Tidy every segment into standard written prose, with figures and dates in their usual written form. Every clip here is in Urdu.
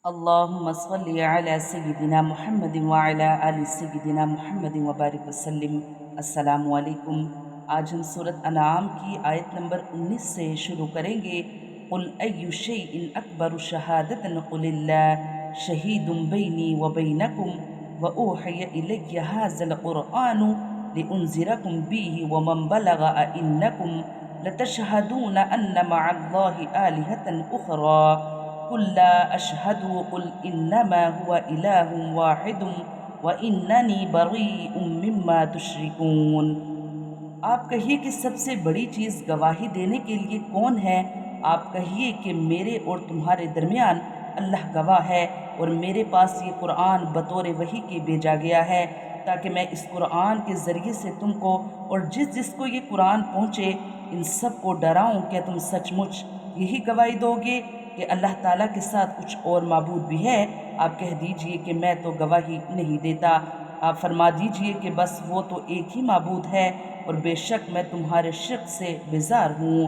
اللهم صل علی سیدنا محمد وعلی آل سیدنا محمد وبارک وسلم۔ السلام علیکم۔ آج ہم سورۃ انعام کی آیت نمبر 19 سے شروع کریں گے۔ قل ای شیء اکبر شہادۃ قل اللہ شہید بینی وبینکم واوحی الی ھذا القرآن لانذرکم بہ ومن بلغ ائنکم لتشہدون ان مع اللہ آلہۃ اخری قل لا اشہد قل انما هو الہ واحد واننی بریء مما تشرکون۔ آپ کہیے کہ سب سے بڑی چیز گواہی دینے کے لیے کون ہے؟ آپ کہیے کہ میرے اور تمہارے درمیان اللہ گواہ ہے، اور میرے پاس یہ قرآن بطور وحی کے بھیجا گیا ہے تاکہ میں اس قرآن کے ذریعے سے تم کو اور جس جس کو یہ قرآن پہنچے ان سب کو ڈراؤں۔ کیا تم سچ مچ یہی گواہی دو گے کہ اللہ تعالیٰ کے ساتھ کچھ اور معبود بھی ہے؟ آپ کہہ دیجئے کہ میں تو گواہی نہیں دیتا۔ آپ فرما دیجئے کہ بس وہ تو ایک ہی معبود ہے، اور بے شک میں تمہارے شرک سے بیزار ہوں۔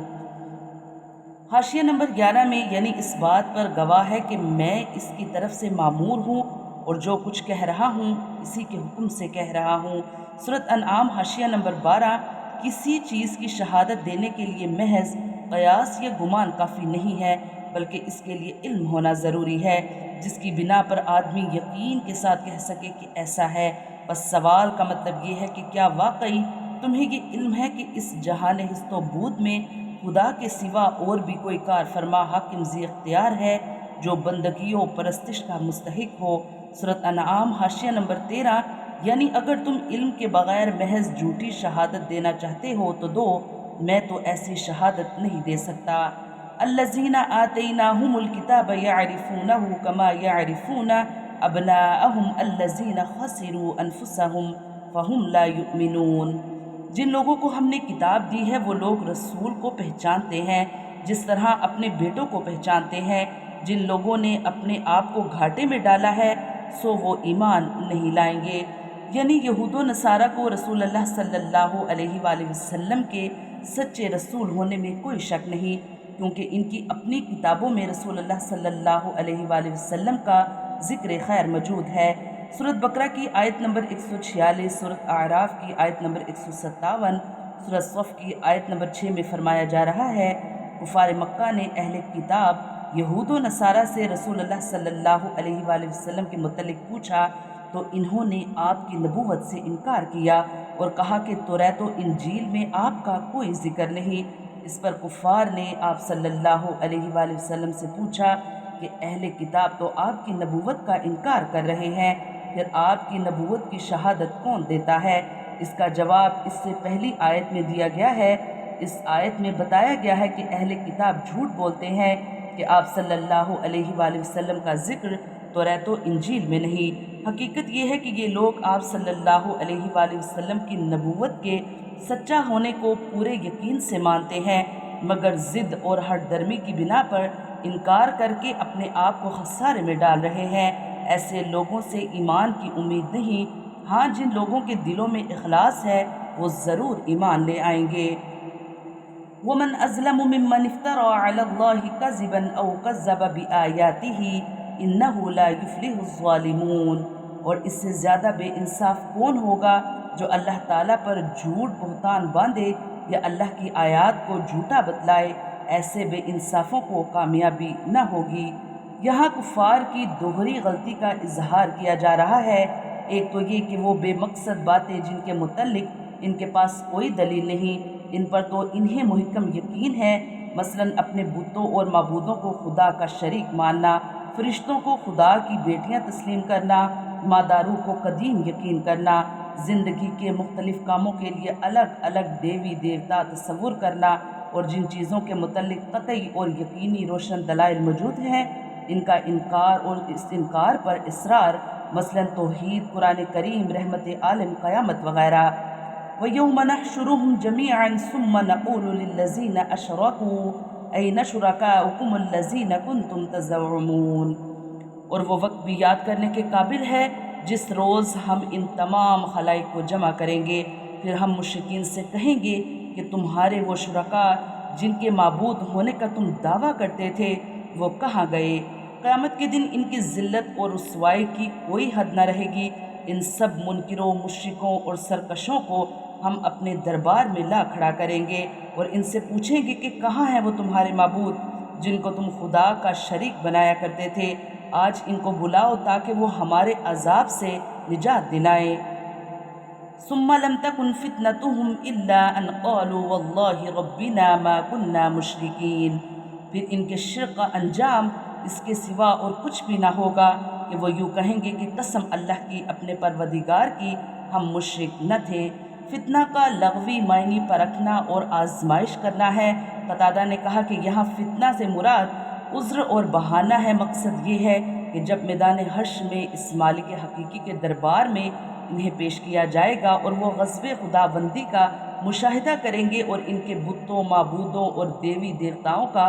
حاشیہ نمبر 11 میں یعنی اس بات پر گواہ ہے کہ میں اس کی طرف سے مامور ہوں، اور جو کچھ کہہ رہا ہوں اسی کے حکم سے کہہ رہا ہوں۔ سورۃ انعام حاشیہ نمبر 12۔ کسی چیز کی شہادت دینے کے لیے محض قیاس یا گمان کافی نہیں ہے، بلکہ اس کے لیے علم ہونا ضروری ہے، جس کی بنا پر آدمی یقین کے ساتھ کہہ سکے کہ ایسا ہے۔ بس سوال کا مطلب یہ ہے کہ کیا واقعی تمہیں یہ علم ہے کہ اس جہان ہست و بود میں خدا کے سوا اور بھی کوئی کار فرما حاکم ذی اختیار ہے جو بندگی و پرستش کا مستحق ہو؟ سورۃ انعام حاشیہ نمبر 13۔ یعنی اگر تم علم کے بغیر محض جھوٹی شہادت دینا چاہتے ہو تو دو، میں تو ایسی شہادت نہیں دے سکتا۔ الذین آتیناہم الکتاب یعرفونہ کما یعرفون ابناءہم الذین خسروا انفسہم فہم لا یؤمنون۔ جن لوگوں کو ہم نے کتاب دی ہے وہ لوگ رسول کو پہچانتے ہیں جس طرح اپنے بیٹوں کو پہچانتے ہیں۔ جن لوگوں نے اپنے آپ کو گھاٹے میں ڈالا ہے سو وہ ایمان نہیں لائیں گے۔ یعنی یہود و نصارہ کو رسول اللہ صلی اللہ علیہ وآلہ وسلم کے سچے رسول ہونے میں کوئی شک نہیں، کیونکہ ان کی اپنی کتابوں میں رسول اللہ صلی اللہ علیہ وآلہ وسلم کا ذکر خیر موجود ہے۔ سورۃ بقرہ کی آیت نمبر 146، سورۃ اعراف کی آیت نمبر 157، سورۃ صف کی آیت نمبر 6 میں فرمایا جا رہا ہے، کفار مکہ نے اہل کتاب یہود و نصارہ سے رسول اللہ صلی اللہ علیہ وآلہ وسلم کے متعلق پوچھا تو انہوں نے آپ کی نبوت سے انکار کیا اور کہا کہ توریت و انجیل میں آپ کا کوئی ذکر نہیں۔ اس پر کفار نے آپ صلی اللہ علیہ وآلہ وسلم سے پوچھا کہ اہل کتاب تو آپ کی نبوت کا انکار کر رہے ہیں، پھر آپ کی نبوت کی شہادت کون دیتا ہے؟ اس کا جواب اس سے پہلی آیت میں دیا گیا ہے۔ اس آیت میں بتایا گیا ہے کہ اہل کتاب جھوٹ بولتے ہیں کہ آپ صلی اللہ علیہ وآلہ وسلم کا ذکر توریت و انجیل میں نہیں۔ حقیقت یہ ہے کہ یہ لوگ آپ صلی اللہ علیہ وآلہ وسلم کی نبوت کے سچا ہونے کو پورے یقین سے مانتے ہیں، مگر ضد اور ہٹ درمی کی بنا پر انکار کر کے اپنے آپ کو خسارے میں ڈال رہے ہیں۔ ایسے لوگوں سے ایمان کی امید نہیں۔ ہاں جن لوگوں کے دلوں میں اخلاص ہے وہ ضرور ایمان لے آئیں گے۔ وَمَنْ أَظْلَمُ مِمَّنِ افْتَرَىٰ عَلَى اللَّهِ كَذِبًا أَوْ كَذَّبَ بِآيَاتِهِ إِنَّهُ لَا يُفْلِحُ الظَّالِمُونَ۔ اور اس سے زیادہ بے انصاف کون ہوگا جو اللہ تعالیٰ پر جھوٹ بہتان باندھے یا اللہ کی آیات کو جھوٹا بتلائے؟ ایسے بے انصافوں کو کامیابی نہ ہوگی۔ یہاں کفار کی دوہری غلطی کا اظہار کیا جا رہا ہے۔ ایک تو یہ کہ وہ بے مقصد باتیں جن کے متعلق ان کے پاس کوئی دلیل نہیں، ان پر تو انہیں محکم یقین ہے، مثلا اپنے بتوں اور معبودوں کو خدا کا شریک ماننا، فرشتوں کو خدا کی بیٹیاں تسلیم کرنا، ماداروں کو قدیم یقین کرنا، زندگی کے مختلف کاموں کے لیے الگ الگ دیوی دیوتا تصور کرنا، اور جن چیزوں کے متعلق قطعی اور یقینی روشن دلائل موجود ہیں ان کا انکار اور اس انکار پر اصرار، مثلا توحید، قرآن کریم، رحمت عالم، قیامت وغیرہ۔ وَيَوْمَ نَحْشُرُهُمْ جَمِيعًا ثُمَّ نَقُولُ لِلَّذِينَ أَشْرَكُوا أَيْنَ شُرَكَاؤُكُمُ الَّذِينَ كُنْتُمْ تَزْعُمُونَ۔ اور وہ وقت بھی یاد کرنے کے قابل ہے جس روز ہم ان تمام خلائق کو جمع کریں گے، پھر ہم مشرکین سے کہیں گے کہ تمہارے وہ شرکاء جن کے معبود ہونے کا تم دعویٰ کرتے تھے وہ کہاں گئے؟ قیامت کے دن ان کی ذلت اور رسوائی کی کوئی حد نہ رہے گی۔ ان سب منکروں، مشرکوں اور سرکشوں کو ہم اپنے دربار میں لا کھڑا کریں گے اور ان سے پوچھیں گے کہ کہاں ہیں وہ تمہارے معبود جن کو تم خدا کا شریک بنایا کرتے تھے؟ آج ان کو بلاؤ تاکہ وہ ہمارے عذاب سے نجات دلائیں۔ ثم لم تكن فتنتهم إلا أن قالوا والله ربنا ما كنا مشركين۔ پھر ان کے شرک کا انجام اس کے سوا اور کچھ بھی نہ ہوگا کہ وہ یوں کہیں گے کہ قسم اللہ کی، اپنے پروردگار کی، ہم مشرک نہ تھے۔ فتنہ کا لغوی معنی پرکھنا اور آزمائش کرنا ہے۔ قتادہ نے کہا کہ یہاں فتنہ سے مراد عذر اور بہانہ ہے۔ مقصد یہ ہے کہ جب میدان حشر میں اس مالک حقیقی کے دربار میں انہیں پیش کیا جائے گا اور وہ غضب خدا بندی کا مشاہدہ کریں گے اور ان کے بتوں، معبودوں اور دیوی دیوتاؤں کا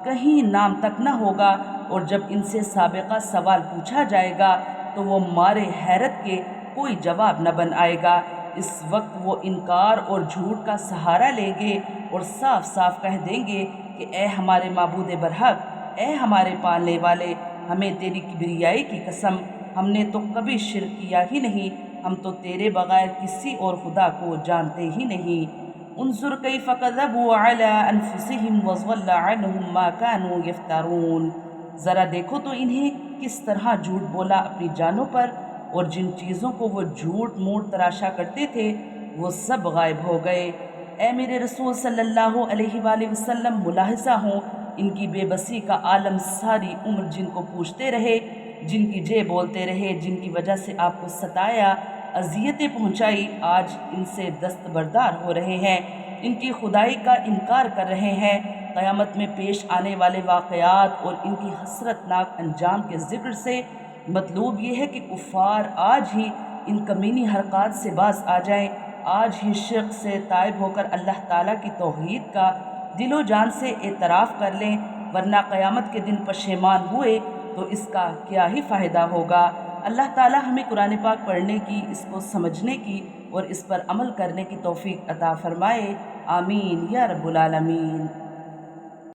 کہیں نام تک نہ ہوگا، اور جب ان سے سابقہ سوال پوچھا جائے گا تو وہ مارے حیرت کے کوئی جواب نہ بن آئے گا۔ اس وقت وہ انکار اور جھوٹ کا سہارا لیں گے اور صاف صاف کہہ دیں گے کہ اے ہمارے معبود برحق، اے ہمارے پالنے والے، ہمیں تیری کبریائی کی قسم، ہم نے تو کبھی شرک کیا ہی نہیں، ہم تو تیرے بغیر کسی اور خدا کو جانتے ہی نہیں۔ انظر کیف کذبوا علی انفسہم وضل عنہم ما کانوا یفترون۔ ذرا دیکھو تو انہیں کس طرح جھوٹ بولا اپنی جانوں پر، اور جن چیزوں کو وہ جھوٹ موٹ تراشا کرتے تھے وہ سب غائب ہو گئے۔ اے میرے رسول صلی اللہ علیہ وآلہ وسلم، ملاحظہ ہوں ان کی بے بسی کا عالم۔ ساری عمر جن کو پوچھتے رہے، جن کی جے بولتے رہے، جن کی وجہ سے آپ کو ستایا، اذیتیں پہنچائی، آج ان سے دستبردار ہو رہے ہیں، ان کی خدائی کا انکار کر رہے ہیں۔ قیامت میں پیش آنے والے واقعات اور ان کی حسرت ناک انجام کے ذکر سے مطلوب یہ ہے کہ کفار آج ہی ان کمینی حرکات سے باز آ جائیں، آج ہی شرک سے تائب ہو کر اللہ تعالیٰ کی توحید کا دل و جان سے اعتراف کر لیں، ورنہ قیامت کے دن پشیمان ہوئے تو اس کا کیا ہی فائدہ ہوگا۔ اللہ تعالیٰ ہمیں قرآن پاک پڑھنے کی، اس کو سمجھنے کی اور اس پر عمل کرنے کی توفیق عطا فرمائے۔ آمین یا رب العالمین۔